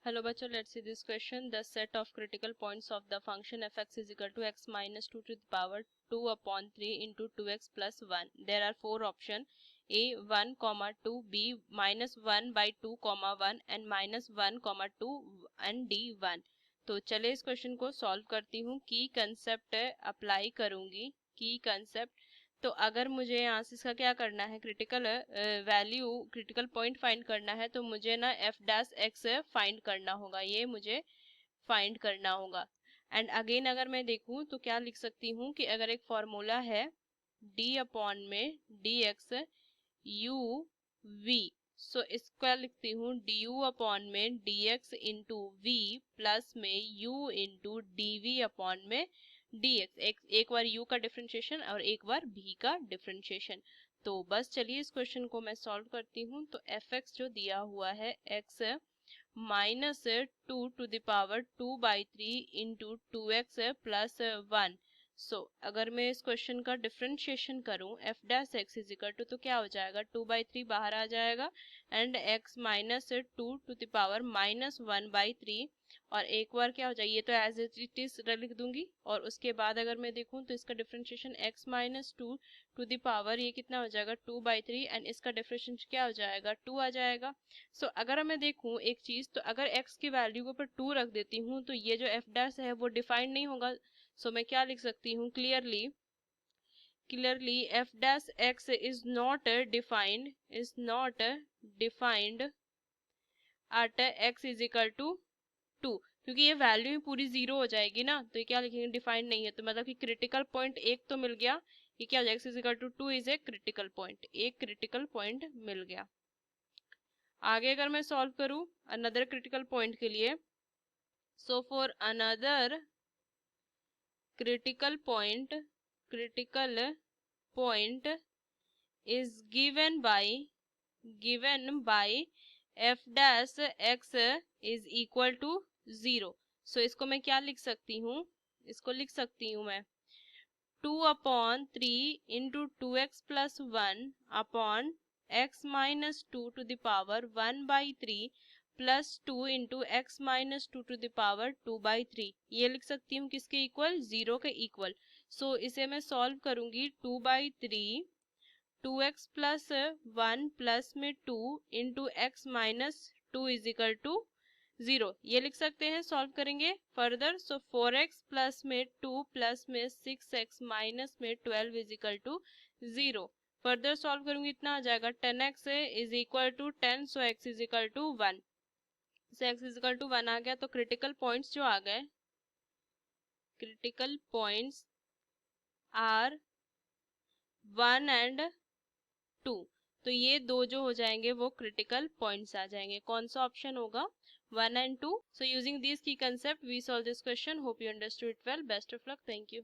Hello bachcho, let's see this question. The set of critical points of the function fx is equal to x minus 2 to the power 2 upon 3 into 2x plus 1. There are four options: a 1 comma 2, b minus 1 by 2 comma 1 and minus 1 comma 2 and d 1. तो चले इस question को solve करती हूँ. की concept apply करूंगी. की concept. तो अगर मुझे यहाँ से इसका क्या करना है, critical value critical point find करना है, तो मुझे ना एफ डैश एक्स फाइंड करना होगा. ये मुझे फाइंड करना होगा. एंड अगेन अगर मैं देखूं तो क्या लिख सकती हूँ कि अगर एक फॉर्मूला है डी अपॉन में D X U V, so इसका लिखती हूँ डी यू अपॉन में D X into V plus में U into D V upon में dx. एक बार u का डिफरेंशिएशन और एक बार v का डिफरेंशिएशन. तो बस चलिए इस क्वेश्चन को मैं सॉल्व करती हूँ. तो fx जो दिया हुआ है x minus 2 to the power 2/3 into 2x plus 1. So अगर मैं इस क्वेश्चन का डिफरेंशिएशन करूं F dash X is equal to, तो क्या हो जाएगा 2/3 बाहर आ जाएगा and x minus 2 to the power minus 1/3 और एक बार क्या हो जाए, ये तो एज इट इज लिख दूंगी. और उसके बाद अगर मैं देखूं तो इसका differentiation x minus 2 to the power ये कितना हो जाएगा 2/3 एंड इसका डिफरेंशिएशन क्या हो जाएगा 2 आ जाएगा. सो अगर मैं देखूं एक चीज, तो अगर x की वैल्यू के ऊपर 2 रख देती हूँ तो ये जो एफ डैश है वो डिफाइंड नहीं होगा. सो मैं क्या लिख सकती हूँ clearly F dash X is not defined at x is equal to 2, क्योंकि ये वैल्यू ही पूरी 0 हो जाएगी ना. तो ये क्या लिखेंगे, डिफाइंड नहीं है. तो मतलब कि क्रिटिकल पॉइंट एक तो मिल गया. ये क्या हो जाएगा, x is equal to 2 is a critical point. एक क्रिटिकल पॉइंट मिल गया. आगे अगर मैं सॉल्व करूं अनदर क्रिटिकल पॉइंट के लिए, so for another critical point is given by f dash x is equal to 0. सो इसको मैं क्या लिख सकती हूँ, इसको लिख सकती हूँ मैं 2/3 into 2x plus 1 upon x minus 2 to the power 1/3 plus 2 into X minus 2 to the power 2/3. ये लिख सकती हूँ किसके इक्वल, 0 के इक्वल. सो इसे मैं सॉल्व करूंगी 2/3 2x प्लस 1 प्लस में 2 into X minus 2 is equal to 0. ये लिख सकते हैं, सॉल्व करेंगे फर्दर. सो 4x प्लस में 2 प्लस में 6x माइनस में 12 is equal to 0. Further solve करूंगी, इतना आ जाएगा 10x is equal to 10. So x is equal to 1. So x is equal to 1 आ गया. तो क्रिटिकल पॉइंट्स जो आ गए, क्रिटिकल पॉइंट्स आर 1 एंड 2. तो ये दो जो हो जाएंगे वो क्रिटिकल पॉइंट्स आ जाएंगे. कौन सा ऑप्शन होगा, 1 and 2. So using these key concept we solve this question. Hope you understood it well. Best of luck. Thank you.